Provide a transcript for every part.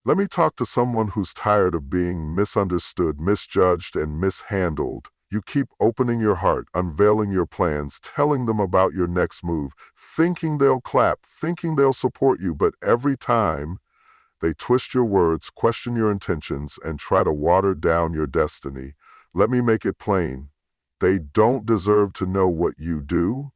Let me talk to someone who's tired of being misunderstood, misjudged, and mishandled. You keep opening your heart, unveiling your plans, telling them about your next move, thinking they'll clap, thinking they'll support you, but every time they twist your words, question your intentions, and try to water down your destiny. Let me make it plain. They don't deserve to know what you do.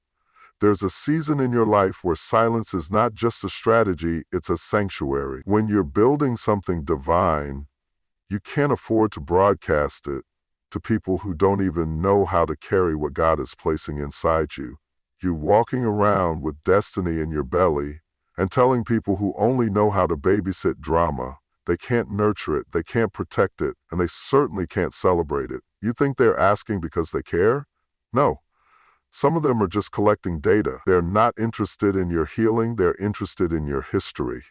There's a season in your life where silence is not just a strategy, it's a sanctuary. When you're building something divine, you can't afford to broadcast it to people who don't even know how to carry what God is placing inside you. You're walking around with destiny in your belly and telling people who only know how to babysit drama, they can't nurture it, they can't protect it, and they certainly can't celebrate it. You think they're asking because they care? No. Some of them are just collecting data. They're not interested in your healing, they're interested in your history.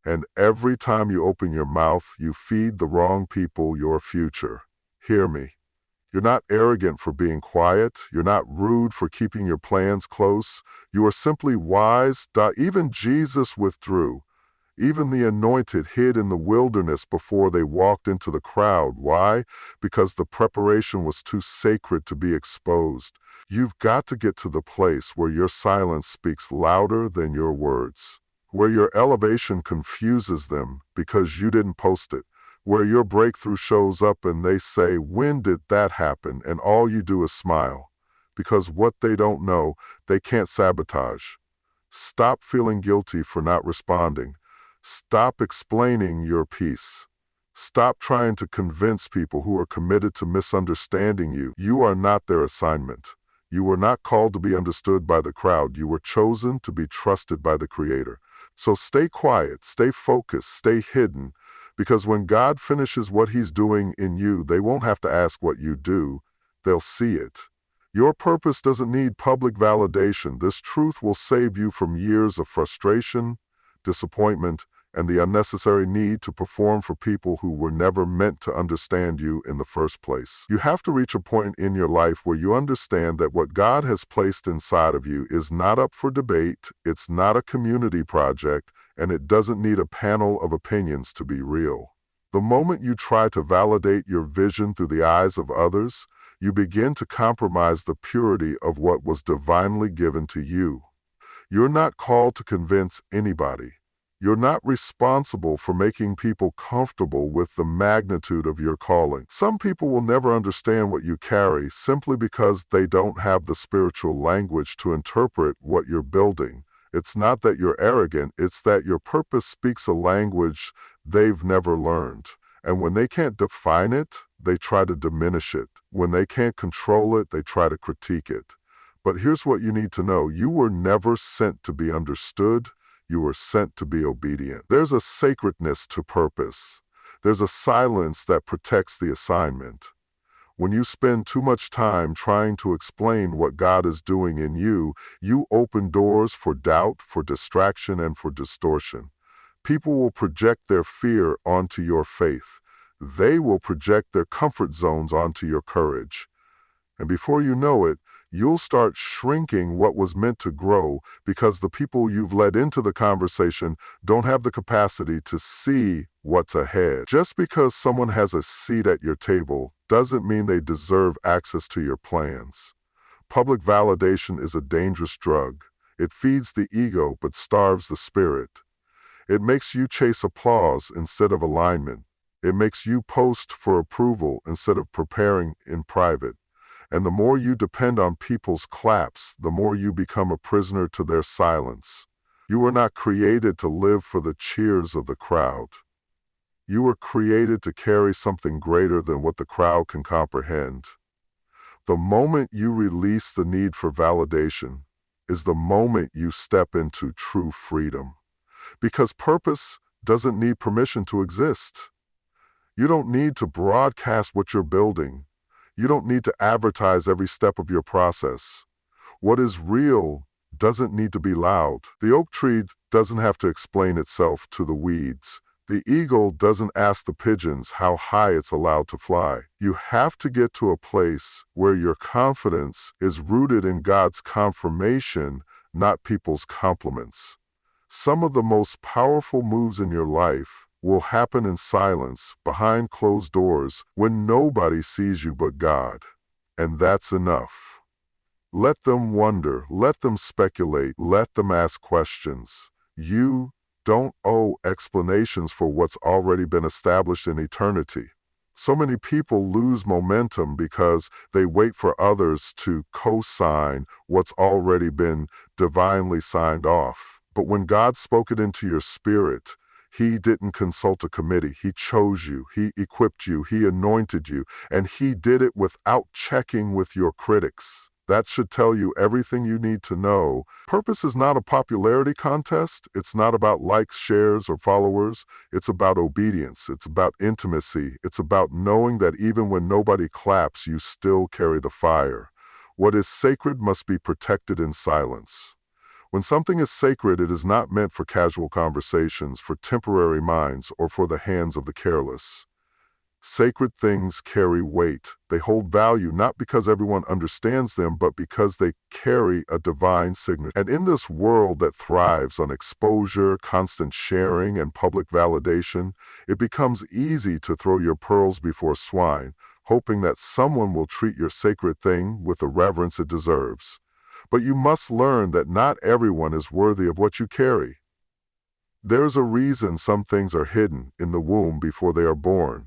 And every time you open your mouth, you feed the wrong people your future. Hear me. You're not arrogant for being quiet. You're not rude for keeping your plans close. You are simply wise. Even Jesus withdrew. Even the anointed hid in the wilderness before they walked into the crowd. Why? Because the preparation was too sacred to be exposed. You've got to get to the place where your silence speaks louder than your words, where your elevation confuses them because you didn't post it, where your breakthrough shows up and they say, "When did that happen?" And all you do is smile, because what they don't know, they can't sabotage. Stop feeling guilty for not responding. Stop explaining your piece. Stop trying to convince people who are committed to misunderstanding you. You are not their assignment. You were not called to be understood by the crowd. You were chosen to be trusted by the Creator. So stay quiet, stay focused, stay hidden, because when God finishes what He's doing in you, they won't have to ask what you do. They'll see it. Your purpose doesn't need public validation. This truth will save you from years of frustration, disappointment, and the unnecessary need to perform for people who were never meant to understand you in the first place. You have to reach a point in your life where you understand that what God has placed inside of you is not up for debate, it's not a community project, and it doesn't need a panel of opinions to be real. The moment you try to validate your vision through the eyes of others, you begin to compromise the purity of what was divinely given to you. You're not called to convince anybody. You're not responsible for making people comfortable with the magnitude of your calling. Some people will never understand what you carry simply because they don't have the spiritual language to interpret what you're building. It's not that you're arrogant, it's that your purpose speaks a language they've never learned. And when they can't define it, they try to diminish it. When they can't control it, they try to critique it. But here's what you need to know. You were never sent to be understood. You were sent to be obedient. There's a sacredness to purpose. There's a silence that protects the assignment. When you spend too much time trying to explain what God is doing in you, you open doors for doubt, for distraction, and for distortion. People will project their fear onto your faith. They will project their comfort zones onto your courage. And before you know it, you'll start shrinking what was meant to grow because the people you've led into the conversation don't have the capacity to see what's ahead. Just because someone has a seat at your table doesn't mean they deserve access to your plans. Public validation is a dangerous drug. It feeds the ego but starves the spirit. It makes you chase applause instead of alignment. It makes you post for approval instead of preparing in private. And the more you depend on people's claps, the more you become a prisoner to their silence. You were not created to live for the cheers of the crowd. You were created to carry something greater than what the crowd can comprehend. The moment you release the need for validation is the moment you step into true freedom. Because purpose doesn't need permission to exist. You don't need to broadcast what you're building. You don't need to advertise every step of your process. What is real doesn't need to be loud. The oak tree doesn't have to explain itself to the weeds. The eagle doesn't ask the pigeons how high it's allowed to fly. You have to get to a place where your confidence is rooted in God's confirmation, not people's compliments. Some of the most powerful moves in your life will happen in silence, behind closed doors, when nobody sees you but God. And that's enough. Let them wonder, let them speculate, let them ask questions. You don't owe explanations for what's already been established in eternity. So many people lose momentum because they wait for others to co-sign what's already been divinely signed off. But when God spoke it into your spirit, He didn't consult a committee. He chose you, He equipped you, He anointed you, and He did it without checking with your critics. That should tell you everything you need to know. Purpose is not a popularity contest. It's not about likes, shares, or followers. It's about obedience. It's about intimacy. It's about knowing that even when nobody claps, you still carry the fire. What is sacred must be protected in silence. When something is sacred, it is not meant for casual conversations, for temporary minds, or for the hands of the careless. Sacred things carry weight. They hold value not because everyone understands them, but because they carry a divine signature. And in this world that thrives on exposure, constant sharing, and public validation, it becomes easy to throw your pearls before swine, hoping that someone will treat your sacred thing with the reverence it deserves. But you must learn that not everyone is worthy of what you carry. There's a reason some things are hidden in the womb before they are born.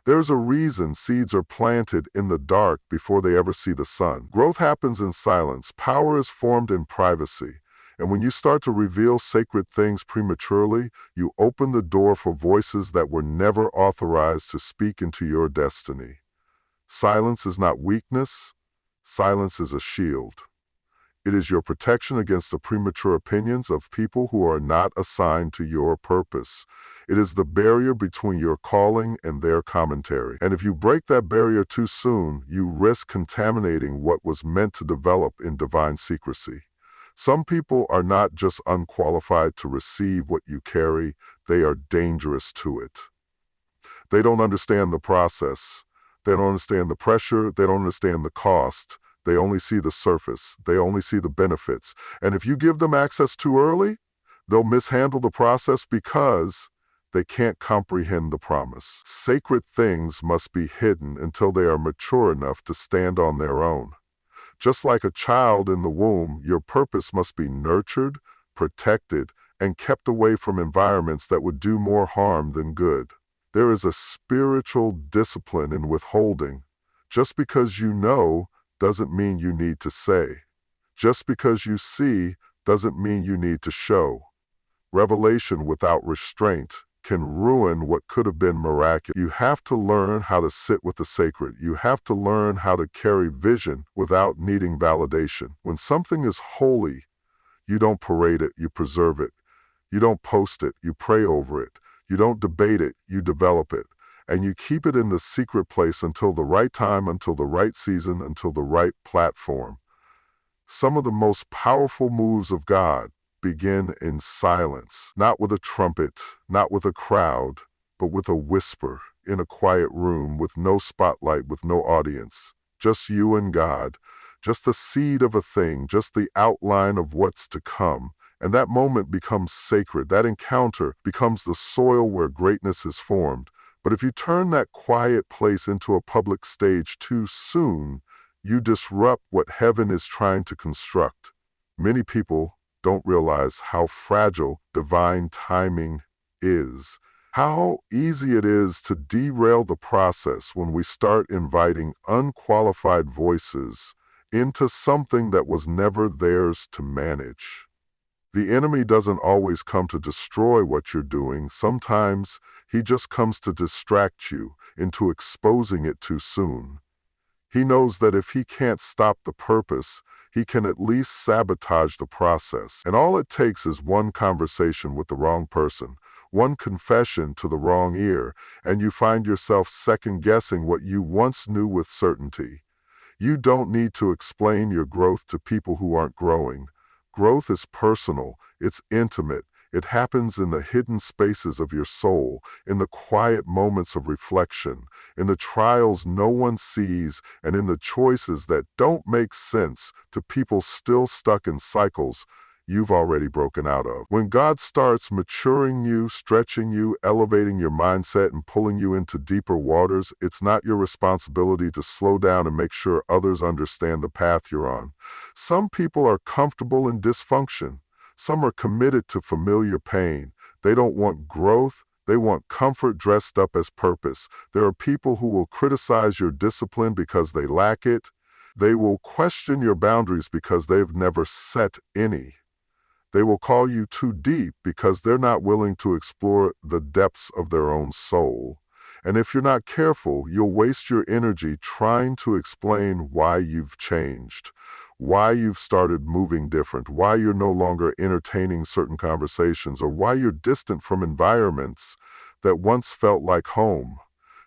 There's a reason seeds are planted in the dark before they ever see the sun. Growth happens in silence. Power is formed in privacy. And when you start to reveal sacred things prematurely, you open the door for voices that were never authorized to speak into your destiny. Silence is not weakness. Silence is a shield. It is your protection against the premature opinions of people who are not assigned to your purpose. It is the barrier between your calling and their commentary. And if you break that barrier too soon, you risk contaminating what was meant to develop in divine secrecy. Some people are not just unqualified to receive what you carry, they are dangerous to it. They don't understand the process. They don't understand the pressure. They don't understand the cost. They only see the surface. They only see the benefits. And if you give them access too early, they'll mishandle the process because they can't comprehend the promise. Sacred things must be hidden until they are mature enough to stand on their own. Just like a child in the womb, your purpose must be nurtured, protected, and kept away from environments that would do more harm than good. There is a spiritual discipline in withholding. Just because you know doesn't mean you need to say. Just because you see doesn't mean you need to show. Revelation without restraint can ruin what could have been miraculous. You have to learn how to sit with the sacred. You have to learn how to carry vision without needing validation. When something is holy, you don't parade it, you preserve it. You don't post it, you pray over it. You don't debate it, you develop it. And you keep it in the secret place until the right time, until the right season, until the right platform. Some of the most powerful moves of God begin in silence, not with a trumpet, not with a crowd, but with a whisper in a quiet room with no spotlight, with no audience. Just you and God, just the seed of a thing, just the outline of what's to come. And that moment becomes sacred. That encounter becomes the soil where greatness is formed. But if you turn that quiet place into a public stage too soon, you disrupt what heaven is trying to construct. Many people don't realize how fragile divine timing is, how easy it is to derail the process when we start inviting unqualified voices into something that was never theirs to manage. The enemy doesn't always come to destroy what you're doing. Sometimes he just comes to distract you into exposing it too soon. He knows that if he can't stop the purpose, he can at least sabotage the process. And all it takes is one conversation with the wrong person, one confession to the wrong ear, and you find yourself second-guessing what you once knew with certainty. You don't need to explain your growth to people who aren't growing. Growth is personal, it's intimate, it happens in the hidden spaces of your soul, in the quiet moments of reflection, in the trials no one sees, and in the choices that don't make sense to people still stuck in cycles. you've already broken out of. When God starts maturing you, stretching you, elevating your mindset, and pulling you into deeper waters, it's not your responsibility to slow down and make sure others understand the path you're on. Some people are comfortable in dysfunction. Some are committed to familiar pain. They don't want growth. They want comfort dressed up as purpose. There are people who will criticize your discipline because they lack it. They will question your boundaries because they've never set any. They will call you too deep because they're not willing to explore the depths of their own soul. And if you're not careful, you'll waste your energy trying to explain why you've changed, why you've started moving different, why you're no longer entertaining certain conversations, or why you're distant from environments that once felt like home.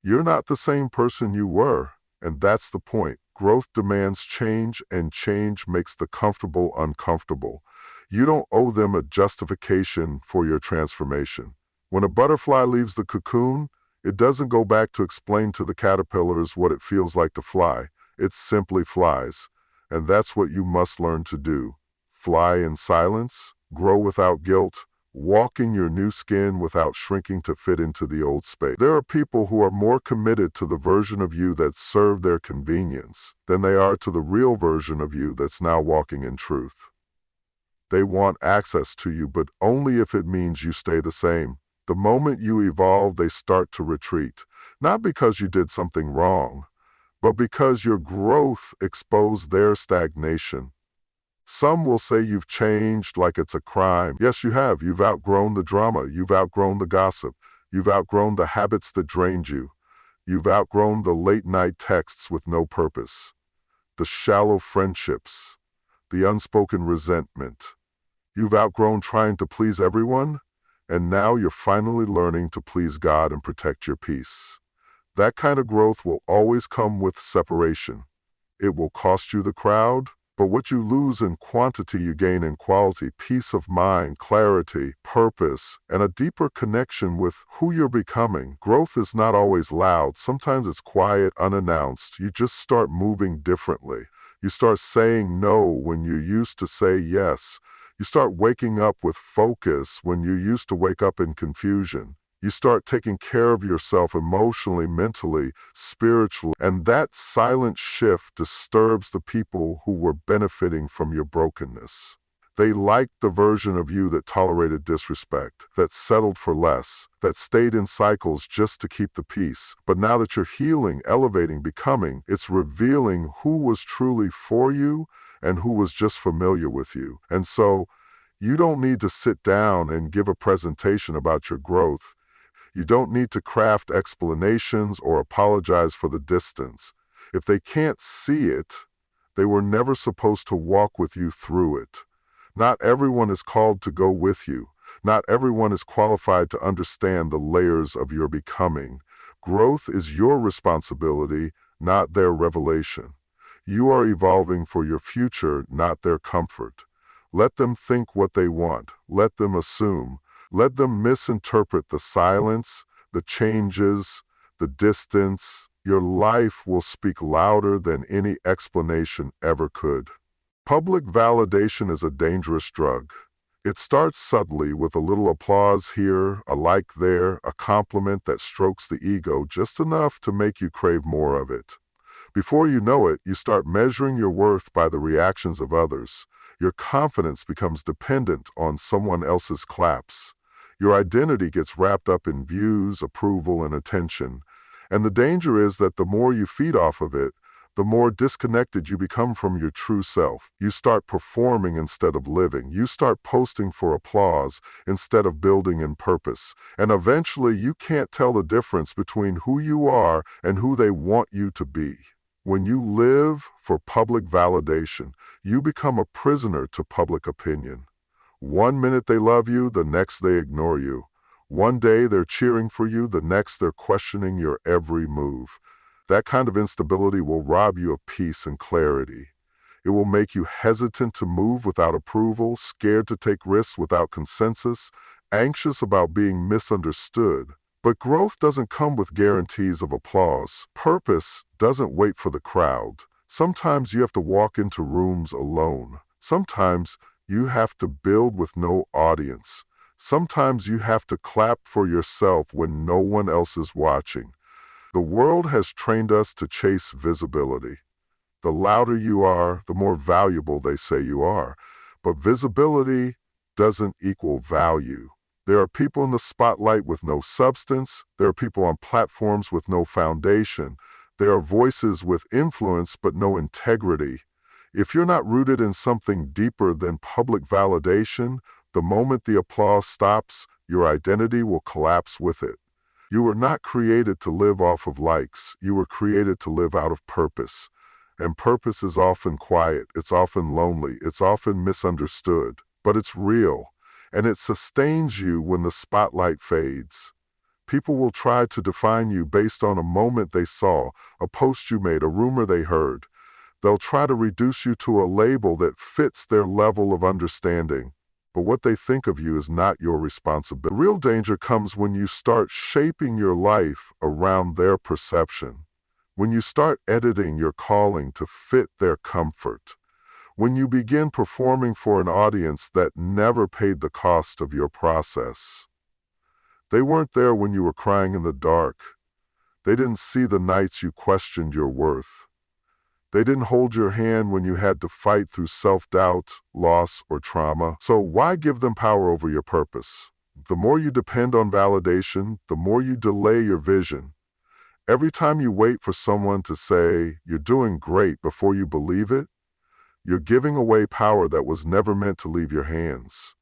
You're not the same person you were, and that's the point. Growth demands change, and change makes the comfortable uncomfortable. You don't owe them a justification for your transformation. When a butterfly leaves the cocoon, it doesn't go back to explain to the caterpillars what it feels like to fly. It simply flies. And that's what you must learn to do. Fly in silence, grow without guilt, walk in your new skin without shrinking to fit into the old space. There are people who are more committed to the version of you that served their convenience than they are to the real version of you that's now walking in truth. They want access to you, but only if it means you stay the same. The moment you evolve, they start to retreat. Not because you did something wrong, but because your growth exposed their stagnation. Some will say you've changed like it's a crime. Yes, you have. You've outgrown the drama. You've outgrown the gossip. You've outgrown the habits that drained you. You've outgrown the late-night texts with no purpose, the shallow friendships, the unspoken resentment. You've outgrown trying to please everyone, and now you're finally learning to please God and protect your peace. That kind of growth will always come with separation. It will cost you the crowd, but what you lose in quantity you gain in quality: peace of mind, clarity, purpose, and a deeper connection with who you're becoming. Growth is not always loud. Sometimes it's quiet, unannounced. You just start moving differently. You start saying no when you used to say yes. You start waking up with focus when you used to wake up in confusion. You start taking care of yourself emotionally, mentally, spiritually, and that silent shift disturbs the people who were benefiting from your brokenness. They liked the version of you that tolerated disrespect, that settled for less, that stayed in cycles just to keep the peace. But now that you're healing, elevating, becoming, it's revealing who was truly for you and who was just familiar with you. And so, you don't need to sit down and give a presentation about your growth. You don't need to craft explanations or apologize for the distance. If they can't see it, they were never supposed to walk with you through it. Not everyone is called to go with you. Not everyone is qualified to understand the layers of your becoming. Growth is your responsibility, not their revelation. You are evolving for your future, not their comfort. Let them think what they want. Let them assume. Let them misinterpret the silence, the changes, the distance. Your life will speak louder than any explanation ever could. Public validation is a dangerous drug. It starts subtly with a little applause here, a like there, a compliment that strokes the ego just enough to make you crave more of it. Before you know it, you start measuring your worth by the reactions of others. Your confidence becomes dependent on someone else's claps. Your identity gets wrapped up in views, approval, and attention. And the danger is that the more you feed off of it, the more disconnected you become from your true self. You start performing instead of living. You start posting for applause instead of building in purpose. And eventually you can't tell the difference between who you are and who they want you to be. When you live for public validation, you become a prisoner to public opinion. One minute they love you, the next they ignore you. One day they're cheering for you, the next they're questioning your every move. That kind of instability will rob you of peace and clarity. It will make you hesitant to move without approval, scared to take risks without consensus, anxious about being misunderstood. But growth doesn't come with guarantees of applause. Purpose doesn't wait for the crowd. Sometimes you have to walk into rooms alone. Sometimes You have to build with no audience. Sometimes you have to clap for yourself when no one else is watching. The world has trained us to chase visibility. The louder you are, the more valuable they say you are. But visibility doesn't equal value. There are people in the spotlight with no substance. There are people on platforms with no foundation. There are voices with influence but no integrity. If you're not rooted in something deeper than public validation, the moment the applause stops, your identity will collapse with it. You were not created to live off of likes. You were created to live out of purpose. And purpose is often quiet, it's often lonely, it's often misunderstood, but it's real, and it sustains you when the spotlight fades. People will try to define you based on a moment they saw, a post you made, a rumor they heard. They'll try to reduce you to a label that fits their level of understanding. But what they think of you is not your responsibility. The real danger comes when you start shaping your life around their perception. When you start editing your calling to fit their comfort. When you begin performing for an audience that never paid the cost of your process. They weren't there when you were crying in the dark. They didn't see the nights you questioned your worth. They didn't hold your hand when you had to fight through self-doubt, loss, or trauma. So why give them power over your purpose? The more you depend on validation, the more you delay your vision. Every time you wait for someone to say, "You're doing great," before you believe it, you're giving away power that was never meant to leave your hands.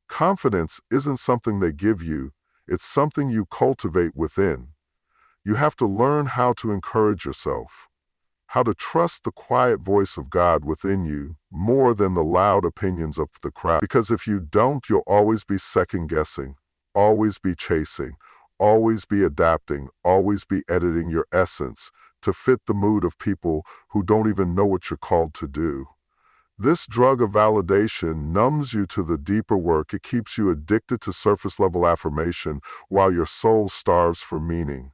Confidence isn't something they give you, it's something you cultivate within. You have to learn how to encourage yourself. How to trust the quiet voice of God within you more than the loud opinions of the crowd. Because if you don't, you'll always be second-guessing, always be chasing, always be adapting, always be editing your essence to fit the mood of people who don't even know what you're called to do. This drug of validation numbs you to the deeper work. It keeps you addicted to surface-level affirmation while your soul starves for meaning.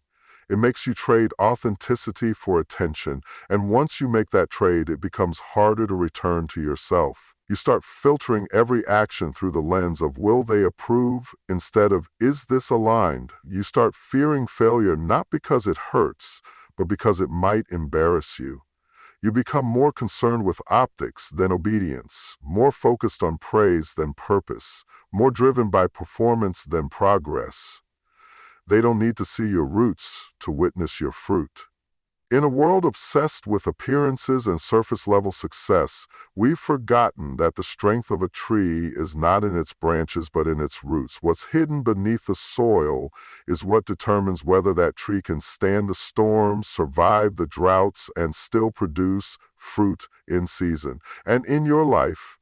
It makes you trade authenticity for attention, and once you make that trade, it becomes harder to return to yourself. You start filtering every action through the lens of will they approve instead of is this aligned? You start fearing failure not because it hurts, but because it might embarrass you. You become more concerned with optics than obedience, more focused on praise than purpose, more driven by performance than progress. They don't need to see your roots to witness your fruit. In a world obsessed with appearances and surface-level success, we've forgotten that the strength of a tree is not in its branches but in its roots. What's hidden beneath the soil is what determines whether that tree can stand the storms, survive the droughts, and still produce fruit in season. And in your life,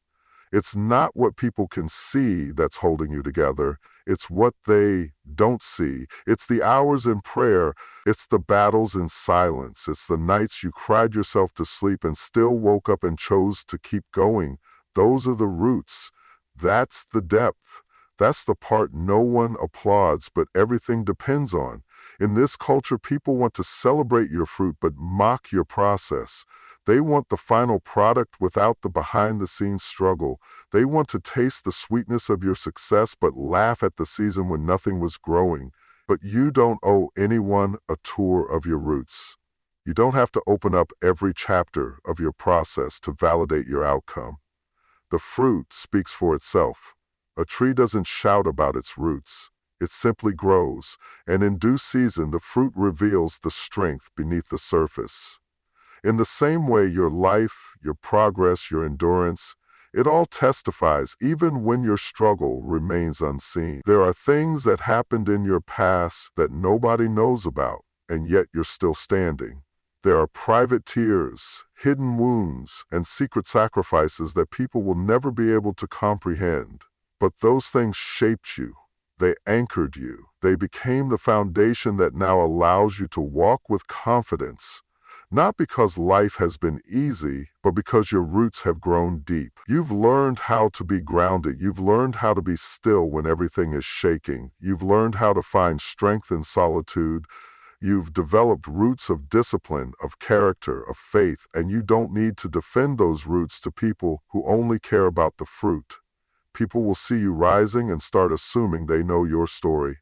it's not what people can see that's holding you together. It's what they don't see. It's the hours in prayer. It's the battles in silence. It's the nights you cried yourself to sleep and still woke up and chose to keep going. Those are the roots. That's the depth. That's the part no one applauds, but everything depends on. In this culture, people want to celebrate your fruit but mock your process. They want the final product without the behind-the-scenes struggle. They want to taste the sweetness of your success but laugh at the season when nothing was growing. But you don't owe anyone a tour of your roots. You don't have to open up every chapter of your process to validate your outcome. The fruit speaks for itself. A tree doesn't shout about its roots. It simply grows, and in due season the fruit reveals the strength beneath the surface. In the same way, your life, your progress, your endurance, it all testifies even when your struggle remains unseen. There are things that happened in your past that nobody knows about, and yet you're still standing. There are private tears, hidden wounds, and secret sacrifices that people will never be able to comprehend. But those things shaped you. They anchored you. They became the foundation that now allows you to walk with confidence. Not because life has been easy, but because your roots have grown deep. You've learned how to be grounded. You've learned how to be still when everything is shaking. You've learned how to find strength in solitude. You've developed roots of discipline, of character, of faith, and you don't need to defend those roots to people who only care about the fruit. People will see you rising and start assuming they know your story.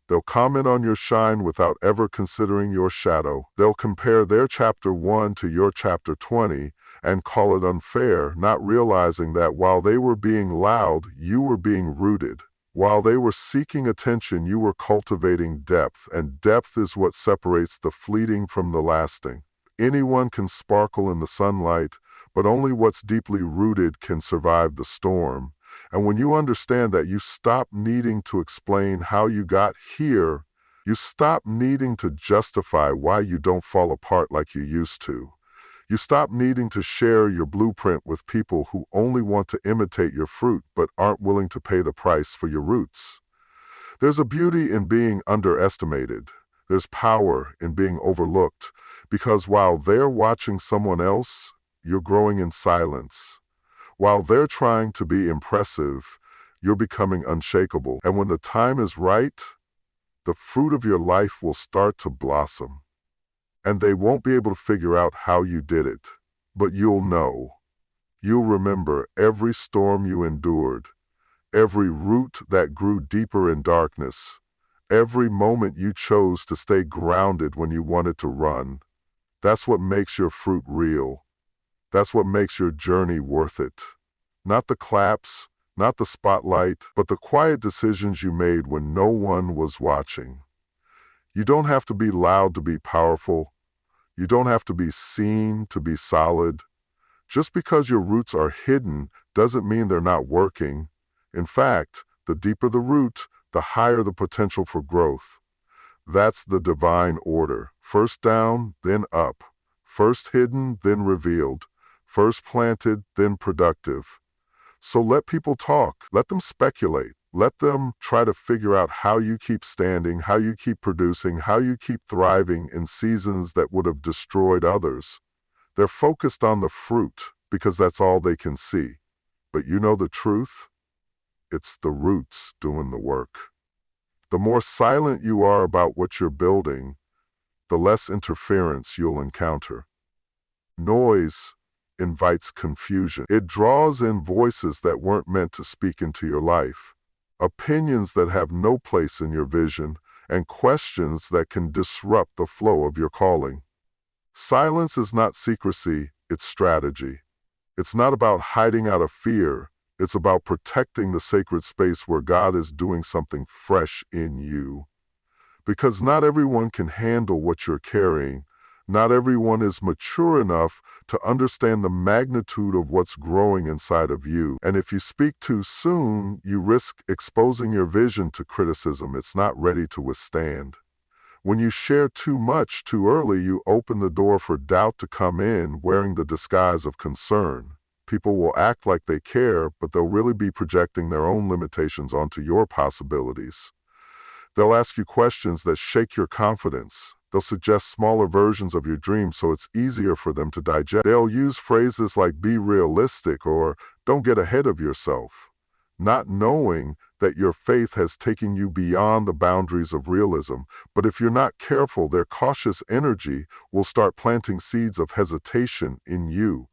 They'll comment on your shine without ever considering your shadow. They'll compare their chapter 1 to your chapter 20 and call it unfair, not realizing that while they were being loud, you were being rooted. While they were seeking attention, you were cultivating depth, and depth is what separates the fleeting from the lasting. Anyone can sparkle in the sunlight, but only what's deeply rooted can survive the storm. And when you understand that, you stop needing to explain how you got here. You stop needing to justify why you don't fall apart like you used to. You stop needing to share your blueprint with people who only want to imitate your fruit but aren't willing to pay the price for your roots. There's a beauty in being underestimated. There's power in being overlooked, because while they're watching someone else, you're growing in silence. While they're trying to be impressive, you're becoming unshakable. And when the time is right, the fruit of your life will start to blossom. And they won't be able to figure out how you did it, but you'll know. You'll remember every storm you endured, every root that grew deeper in darkness, every moment you chose to stay grounded when you wanted to run. That's what makes your fruit real. That's what makes your journey worth it. Not the claps, not the spotlight, but the quiet decisions you made when no one was watching. You don't have to be loud to be powerful. You don't have to be seen to be solid. Just because your roots are hidden doesn't mean they're not working. In fact, the deeper the root, the higher the potential for growth. That's the divine order. First down, then up. First hidden, then revealed. First planted, then productive. So let people talk. Let them speculate. Let them try to figure out how you keep standing, how you keep producing, how you keep thriving in seasons that would have destroyed others. They're focused on the fruit because that's all they can see. But you know the truth? It's the roots doing the work. The more silent you are about what you're building, the less interference you'll encounter. Noise invites confusion. It draws in voices that weren't meant to speak into your life, opinions that have no place in your vision, and questions that can disrupt the flow of your calling. Silence is not secrecy, it's strategy. It's not about hiding out of fear. It's about protecting the sacred space where God is doing something fresh in you. Because not everyone can handle what you're carrying. Not everyone is mature enough to understand the magnitude of what's growing inside of you. And if you speak too soon, you risk exposing your vision to criticism it's not ready to withstand. When you share too much too early, you open the door for doubt to come in wearing the disguise of concern. People will act like they care, but they'll really be projecting their own limitations onto your possibilities. They'll ask you questions that shake your confidence. They'll suggest smaller versions of your dreams so it's easier for them to digest. They'll use phrases like "be realistic" or "don't get ahead of yourself," not knowing that your faith has taken you beyond the boundaries of realism. But if you're not careful, their cautious energy will start planting seeds of hesitation in you.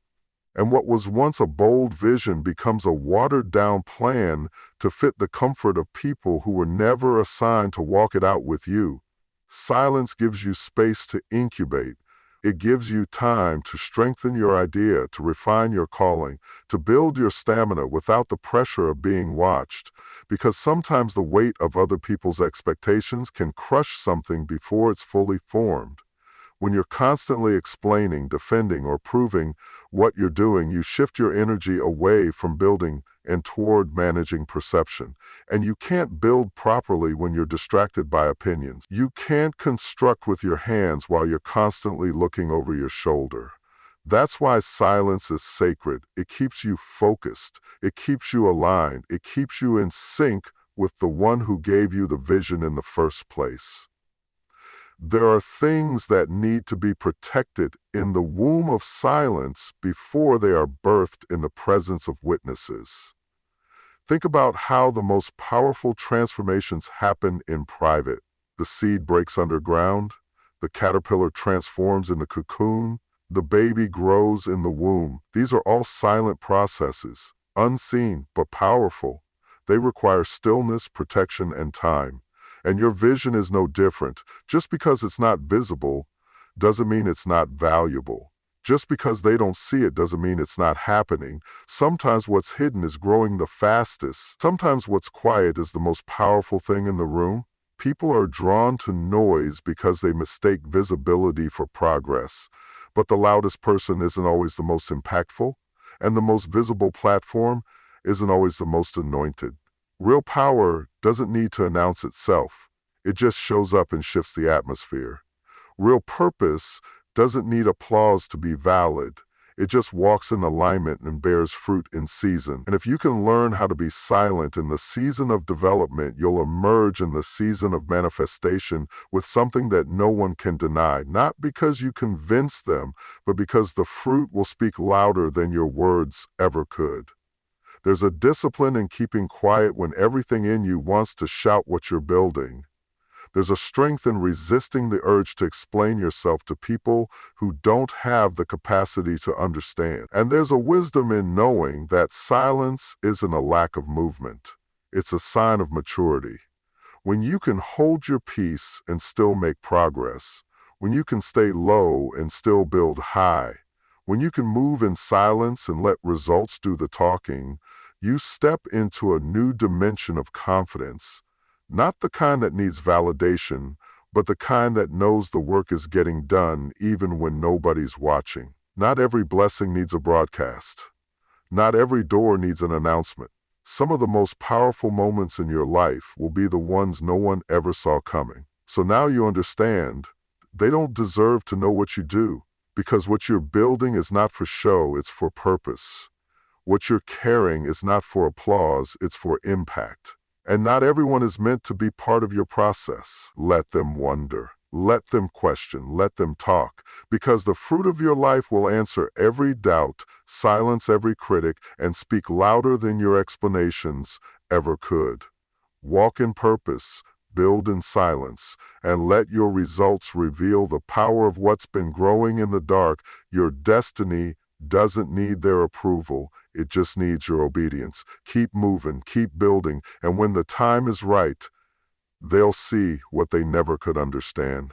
And what was once a bold vision becomes a watered-down plan to fit the comfort of people who were never assigned to walk it out with you. Silence gives you space to incubate. It gives you time to strengthen your idea, to refine your calling, to build your stamina without the pressure of being watched. Because sometimes the weight of other people's expectations can crush something before it's fully formed. When you're constantly explaining, defending, or proving what you're doing, you shift your energy away from building and toward managing perception. And you can't build properly when you're distracted by opinions. You can't construct with your hands while you're constantly looking over your shoulder. That's why silence is sacred. It keeps you focused. It keeps you aligned. It keeps you in sync with the one who gave you the vision in the first place. There are things that need to be protected in the womb of silence before they are birthed in the presence of witnesses. Think about how the most powerful transformations happen in private. The seed breaks underground, The caterpillar transforms in the cocoon. The baby grows in the womb. These are all silent processes, unseen but powerful. They require stillness, protection, and time. And your vision is no different. Just because it's not visible doesn't mean it's not valuable. Just because they don't see it doesn't mean it's not happening. Sometimes what's hidden is growing the fastest. Sometimes what's quiet is the most powerful thing in the room. People are drawn to noise because they mistake visibility for progress. But the loudest person isn't always the most impactful, and the most visible platform isn't always the most anointed. Real power doesn't need to announce itself. It just shows up and shifts the atmosphere. Real purpose doesn't need applause to be valid. It just walks in alignment and bears fruit in season. And if you can learn how to be silent in the season of development, you'll emerge in the season of manifestation with something that no one can deny, not because you convince them, but because the fruit will speak louder than your words ever could. There's a discipline in keeping quiet when everything in you wants to shout what you're building. There's a strength in resisting the urge to explain yourself to people who don't have the capacity to understand. And there's a wisdom in knowing that silence isn't a lack of movement. It's a sign of maturity. When you can hold your peace and still make progress, when you can stay low and still build high, when you can move in silence and let results do the talking, you step into a new dimension of confidence. Not the kind that needs validation, but the kind that knows the work is getting done even when nobody's watching. Not every blessing needs a broadcast. Not every door needs an announcement. Some of the most powerful moments in your life will be the ones no one ever saw coming. So now you understand, they don't deserve to know what you do, because what you're building is not for show, it's for purpose. What you're carrying is not for applause, it's for impact. And not everyone is meant to be part of your process. Let them wonder. Let them question. Let them talk. Because the fruit of your life will answer every doubt, silence every critic, and speak louder than your explanations ever could. Walk in purpose, build in silence, and let your results reveal the power of what's been growing in the dark. Your destiny doesn't need their approval. It just needs your obedience. Keep moving, keep building, and when the time is right, they'll see what they never could understand.